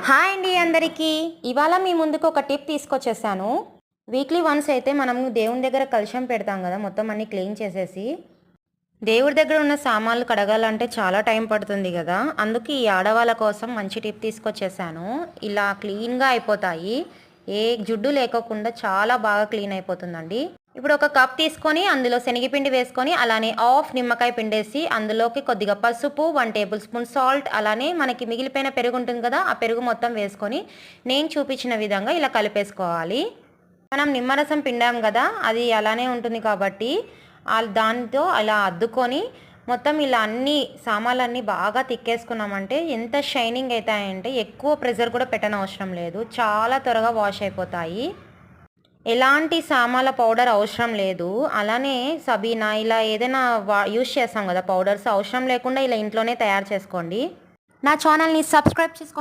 Hi అండి అందరికీ. ఇవాళ మీ ముందుకు ఒక టిప్ తీసుకొచ్చేసాను. వీక్లీ వన్స్ అయితే మనం దేవుని దగ్గర కలశం పెడతాం కదా, మొత్తం అన్నీ క్లీన్ చేసేసి. దేవుడి దగ్గర ఉన్న సామాన్లు కడగాలంటే చాలా టైం పడుతుంది కదా, అందుకే ఈ ఆడవాళ్ళ కోసం మంచి టిప్ తీసుకొచ్చేసాను. ఇలా క్లీన్గా అయిపోతాయి, ఏ జుడ్డు లేకోకుండా చాలా బాగా క్లీన్ అయిపోతుందండి. ఇప్పుడు ఒక కప్ తీసుకొని అందులో శనగపిండి వేసుకొని అలానే హాఫ్ నిమ్మకాయ పిండేసి అందులోకి కొద్దిగా పసుపు, 1 టేబుల్ స్పూన్ సాల్ట్, అలానే మనకి మిగిలిపోయిన పెరుగు ఉంటుంది కదా, ఆ పెరుగు మొత్తం వేసుకొని నేను చూపించిన విధంగా ఇలా కలిపేసుకోవాలి. మనం నిమ్మరసం పిండాం కదా, అది అలానే ఉంటుంది కాబట్టి దాంతో అలా అద్దుకొని మొత్తం ఇలా అన్ని సామాన్లన్నీ బాగా తిక్కేసుకున్నామంటే ఎంత షైనింగ్ అవుతాయంటే ఎక్కువ ప్రెజర్ కూడా పెట్టనవసరం లేదు, చాలా త్వరగా వాష్ అయిపోతాయి. ఎలాంటి సామాన్ల పౌడర్ అవసరం లేదు. అలానే సబీనా ఇలా ఏదైనా యూస్ చేస్తాం కదా పౌడర్స్, అవసరం లేకుండా ఇలా ఇంట్లోనే తయారు చేసుకోండి. నా ఛానల్ని సబ్స్క్రైబ్ చేసుకోండి.